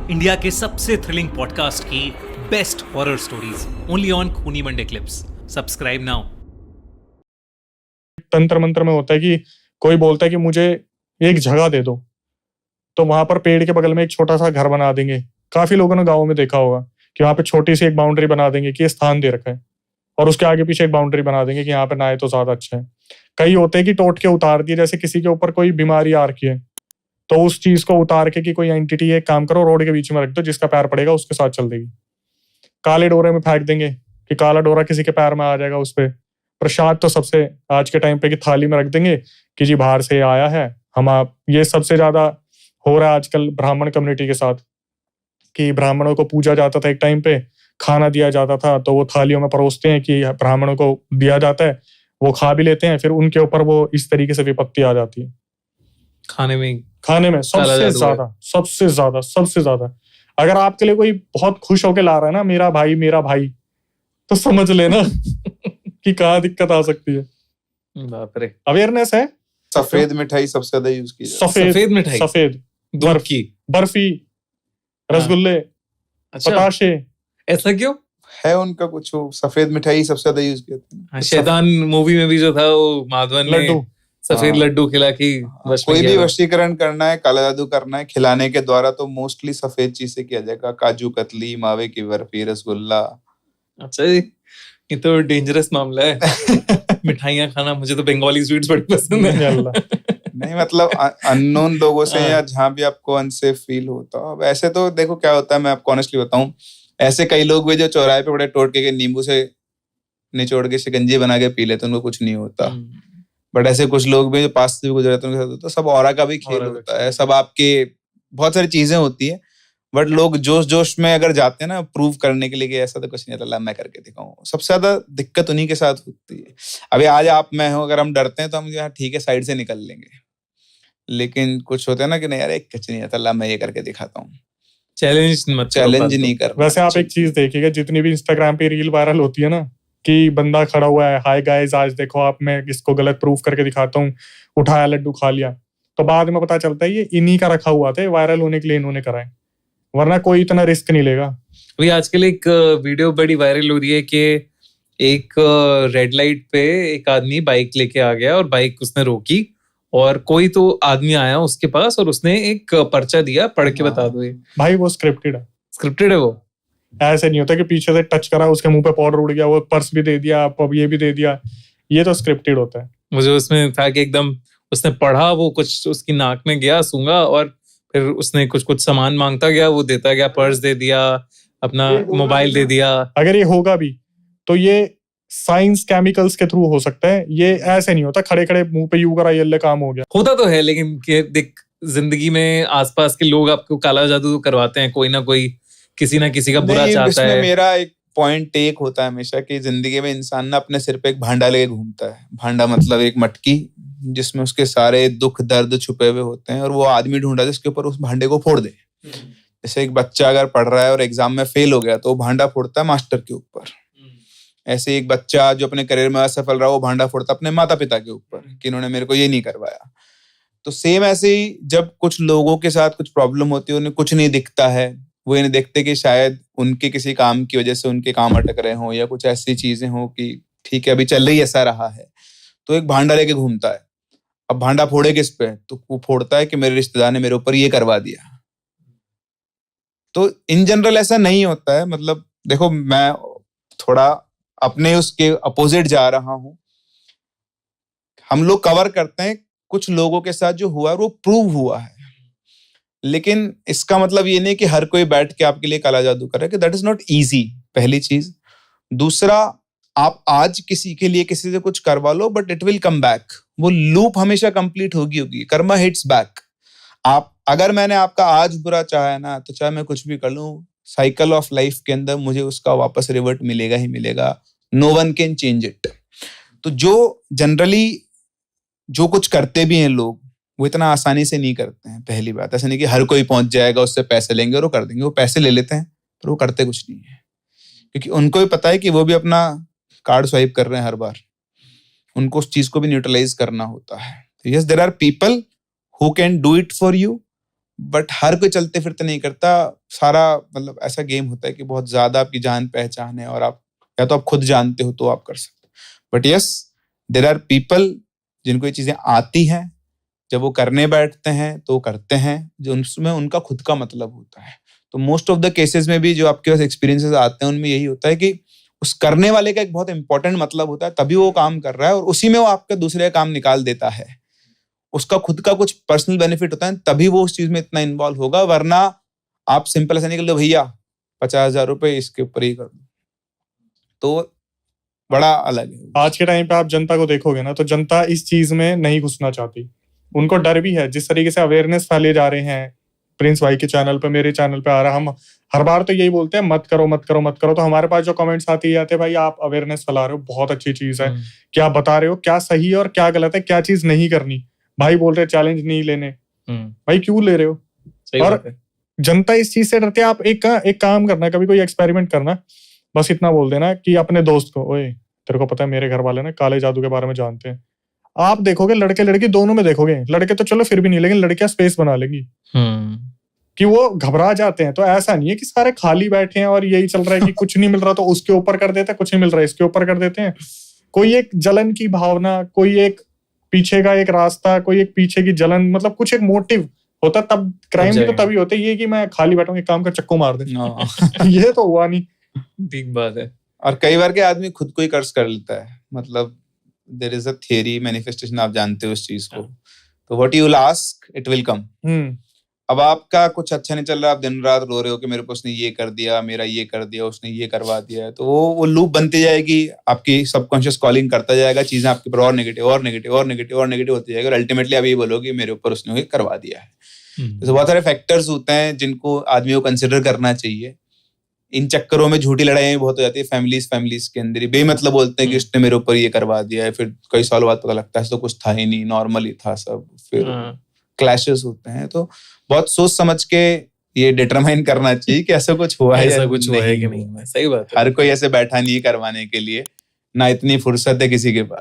India के सबसे thrilling podcast की best horror stories only on खूनी मंडे क्लिप्स। Subscribe now. तंत्र मंत्र में होता है कि कोई बोलता है कि मुझे एक जगह दे दो, तो वहां पर पेड़ के बगल में एक छोटा सा घर बना देंगे। काफी लोगों ने गाँव में देखा होगा कि वहां पे छोटी सी एक बाउंड्री बना देंगे कि ये स्थान दे रखा है, और उसके आगे पीछे एक बाउंड्री बना देंगे कि यहाँ पे ना आए तो ज्यादा अच्छा है। कई होते हैं कि टोट के उतार दिए, जैसे किसी के ऊपर कोई बीमारी आ रखी है तो उस चीज को उतार के कि कोई एंटिटी एक काम करो रोड के बीच में रख दो, जिसका पैर पड़ेगा उसके साथ चल देगी। काले डोरे में फेंक देंगे कि काला डोरा किसी के पैर में आ जाएगा उस पे। प्रसाद तो सबसे आज के टाइम पे कि थाली में रख देंगे कि जी बाहर से आया है हम आप। ये सबसे ज्यादा हो रहा है आजकल ब्राह्मण कम्युनिटी के साथ कि ब्राह्मणों को पूजा जाता था, एक टाइम पे खाना दिया जाता था तो वो थालियों में परोसते हैं कि ब्राह्मणों को दिया जाता है, वो खा भी लेते हैं, फिर उनके ऊपर वो इस तरीके से विपत्ति आ जाती है। खाने में सबसे ज्यादा अगर आपके लिए कोई बहुत खुश होके ला रहा है ना मेरा भाई, तो समझ लेना कि कहाँ दिक्कत आ सकती है। बाप रे। अवेयरनेस है। सफेद मिठाई सबसे ज्यादा यूज की जाती है। सफेद मिठाई, सफेद दूध की बर्फी, रसगुल्ले, अच्छा, बताशे। ऐसा क्यों है उनका कुछ वो सफेद मिठाई सबसे ज्यादा यूज की जाती है। हाँ, शैतान मूवी में भी जो था वो माधवन ने लड्डू, सफेद लड्डू खिला के वश में कोई भी किया था। वशीकरण करना है, काला जादू करना है खिलाने के द्वारा, तो मोस्टली सफेद चीज से किया जाएगा। काजू कतली, मावे की बर्फी, रसगुल्ला। अच्छा जी, ये तो डेंजरस मामला है। मिठाइयाँ खाना, मुझे तो बंगाली स्वीट्स बड़ी पसंद है। नहीं मतलब अननोन लोगों से या जहाँ भी आपको अनसेफ फील होता हो। वैसे तो देखो क्या होता है, मैं आपको ऑनेस्टली बताऊं, ऐसे कई लोग भी जो चौराहे पे बड़े टोटके के नींबू से निचोड़ के शिकंजी बना के पी लेते हैं, उनको कुछ नहीं होता। बट ऐसे कुछ लोग भी जो पास से भी गुजरे हैं उनके साथ, तो सब ऑरा का भी खेल होता है, सब आपके बहुत सारी चीजें होती है। बट लोग जोश में अगर जाते हैं ना प्रूव करने के लिए कि ऐसा तो कुछ नहीं आता, मैं करके दिखाऊं, सबसे ज्यादा दिक्कत उन्हीं के साथ होती है। अभी आज आप मैं हूं, अगर हम डरते हैं तो हम यहाँ ठीक है साइड से निकल लेंगे, लेकिन कुछ होते हैं ना कि नहीं यार एक कुछ नहीं आता, मैं ये करके दिखाता हूँ। चैलेंज नहीं कर। वैसे आप एक चीज देखिएगा, जितनी भी इंस्टाग्राम पे रील वायरल होती है ना कि बंदा खड़ा हुआ है, हाय गाइस आज देखो आप मैं इसको गलत प्रूफ करके दिखाता हूँ, उठाया लड्डू खा लिया, तो बाद में पता चलता है ये इन्हीं का रखा हुआ था, वायरल होने के लिए इन्होंने करा है, वरना कोई इतना रिस्क नहीं लेगा। अभी आजकल एक वीडियो बड़ी वायरल हो रही है कि एक रेड लाइट पे एक आदमी बाइक लेके आ गया और बाइक उसने रोकी और कोई तो आदमी आया उसके पास और उसने एक पर्चा दिया, पढ़ के बता दो। ये भाई वो स्क्रिप्टेड है वो। ऐसे नहीं होता कि पीछे से टच करा उसके मुंह पे पाउडर उड़ गया, वो पर्स भी दे दिया, अब ये भी दे दिया, ये तो स्क्रिप्टेड होता है। मुझे उसमें था कि एकदम उसने पढ़ा, वो कुछ उसकी नाक में गया सूंघा और फिर उसने कुछ सामान मांगता गया, वो देता गया, पर्स दे दिया, अपना मोबाइल दे दिया। अगर ये होगा भी तो ये साइंस केमिकल्स के थ्रू हो सकता है, ये ऐसे नहीं होता खड़े खड़े मुंह पे यू करा ये काम हो गया। होता तो है, लेकिन देख जिंदगी में आसपास के लोग आपको काला जादू तो करवाते हैं, कोई ना कोई किसी ना किसी का बुरा चाहता है। मेरा एक पॉइंट टेक होता है हमेशा कि जिंदगी में इंसान ना अपने सिर पे एक भांडा लेके घूमता है। भांडा मतलब एक मटकी जिसमें उसके सारे दुख दर्द छुपे हुए होते हैं, और वो आदमी ढूंढा जिसके ऊपर उस भांडे को फोड़ दे। जैसे एक बच्चा अगर पढ़ रहा है और एग्जाम में फेल हो गया तो वो भांडा फोड़ता है मास्टर के ऊपर। ऐसे एक बच्चा जो अपने करियर में असफल रहा वो भांडा फोड़ता अपने माता पिता के ऊपर कि इन्होंने मेरे को ये नहीं करवाया। तो सेम ऐसे ही जब कुछ लोगों के साथ कुछ प्रॉब्लम होती है, उन्हें कुछ नहीं दिखता है, वो ये नहीं देखते कि शायद उनके किसी काम की वजह से उनके काम अटक रहे हों या कुछ ऐसी चीजें हों कि ठीक है अभी चल रही ऐसा रहा है, तो एक भांडा लेके घूमता है। अब भांडा फोड़े किस पे? तो वो फोड़ता है कि मेरे रिश्तेदार ने मेरे ऊपर ये करवा दिया। तो इन जनरल ऐसा नहीं होता है। मतलब देखो मैं थोड़ा अपने उसके अपोजिट जा रहा हूं। हम लोग कवर करते हैं कुछ लोगों के साथ जो हुआ वो प्रूव हुआ है, लेकिन इसका मतलब ये नहीं कि हर कोई बैठ के आपके लिए काला जादू करे, कि दैट इज नॉट इजी, पहली चीज। दूसरा, आप आज किसी के लिए किसी से कुछ करवा लो but it will come back, वो लूप हमेशा कंप्लीट होगी। Karma hits back. आप अगर मैंने आपका आज बुरा चाहा है ना, तो चाहे मैं कुछ भी कर लूं, साइकिल ऑफ लाइफ के अंदर मुझे उसका वापस रिवर्ट मिलेगा ही मिलेगा। No one can change it. तो जो जनरली जो कुछ करते भी हैं लोग, वो इतना आसानी से नहीं करते हैं। पहली बात, ऐसा नहीं कि हर कोई पहुंच जाएगा, उससे पैसे लेंगे और वो कर देंगे। वो पैसे ले लेते हैं पर वो करते कुछ नहीं है, क्योंकि उनको भी पता है कि वो भी अपना कार्ड स्वाइप कर रहे हैं हर बार। उनको उस चीज को भी न्यूट्रलाइज करना होता है। Yes, there are people who can do it for you, but हर कोई चलते फिरते नहीं करता। सारा मतलब ऐसा गेम होता है कि बहुत ज्यादा आपकी जान पहचान है और आप या तो आप खुद जानते हो तो आप कर सकते हो। But yes, there are people जिनको ये चीजें आती हैं, जब वो करने बैठते हैं तो करते हैं, जो उनमें उनका खुद का मतलब होता है। तो मोस्ट ऑफ द केसेस में भी जो आपके पास एक्सपीरियंसेस आते हैं उनमें यही होता है कि उस करने वाले का एक बहुत इंपॉर्टेंट मतलब होता है, तभी वो काम कर रहा है और उसी में वो आपका दूसरे काम निकाल देता है। उसका खुद का कुछ पर्सनल बेनिफिट होता है, तभी वो उस चीज में इतना इन्वॉल्व होगा, वरना आप सिंपल ऐसा निकल दो भैया 50,000 रुपए इसके ऊपर ही कर दो, तो बड़ा अलग है। आज के टाइम पे आप जनता को देखोगे ना, तो जनता इस चीज में नहीं घुसना चाहती, उनको डर भी है। जिस तरीके से अवेयरनेस फैले जा रहे हैं, प्रिंस भाई के चैनल पे, मेरे चैनल पे आ रहा, हम हर बार तो यही बोलते हैं मत करो मत करो मत करो, तो हमारे पास जो कमेंट्स आते ही आते हैं, भाई आप अवेयरनेस फैला रहे हो, बहुत अच्छी चीज है, क्या बता रहे हो, क्या सही है और क्या गलत है, क्या चीज नहीं करनी। भाई बोल रहे चैलेंज नहीं लेने, भाई क्यों ले रहे हो? और जनता इस चीज से डरती है। आप एक काम करना, कभी कोई एक्सपेरिमेंट करना, बस इतना बोल देना कि अपने दोस्त को, ओए तेरे को पता है मेरे घर वाले ना काले जादू के बारे में जानते हैं। आप देखोगे लड़के लड़की दोनों में देखोगे, लड़के तो चलो फिर भी नहीं, लेकिन लड़कियां स्पेस बना लेंगी कि वो घबरा जाते हैं। तो ऐसा नहीं है कि सारे खाली बैठे हैं और यही चल रहा है कि कुछ नहीं मिल रहा तो उसके ऊपर कर देते हैं, कुछ नहीं मिल रहा है इसके ऊपर कर देते हैं। कोई एक जलन की भावना, कोई एक पीछे का एक रास्ता, कोई एक पीछे की जलन, मतलब कुछ एक मोटिव होता, तब क्राइम भी तो तभी होते। ये कि मैं खाली बैठूंगा, काम का चक्कू मार दे ये तो हुआ नहीं। ठीक बात है। और कई बार के आदमी खुद को ही कर्ज कर लेता है, मतलब there is a theory manifestation, आप जानते हो उस चीज को, तो what you will ask it will come. अब आपका कुछ अच्छा नहीं चल रहा, आप दिन रात रो रहे हो कि मेरे को उसने ये कर दिया, मेरा ये कर दिया, उसने ये करवा दिया है, तो वो लूप बनती जाएगी, आपकी सबकॉन्शियस कॉलिंग करता जाएगा, चीजें आपके ऊपर और नेगेटिव और नेगेटिव और नेगेटिव और नेगेटिव होती जाएगी और अल्टीमेटली आप ये बोलोगे मेरे ऊपर उसने करवा दिया है। तो बहुत सारे फैक्टर्स होते हैं जिनको आदमी को कंसिडर करना चाहिए। इन चक्करों में झूठी लड़ाइयां बहुत हो जाती है फैमिलीज के अंदर ही, बेमतलब बोलते हैं कि उसने मेरे ऊपर ये करवा दिया है, फिर कई साल बाद पता लगता है तो कुछ था ही नहीं, नॉर्मल ही था सब, फिर क्लैशेस होते हैं। तो बहुत सोच समझ के ये डिटरमाइन करना चाहिए कि ऐसा कुछ हुआ है, ऐसा कुछ हुआ है कि नहीं। सही बात है। हर कोई ऐसे बैठा नहीं करवाने के लिए, ना इतनी फुर्सत है किसी के पास।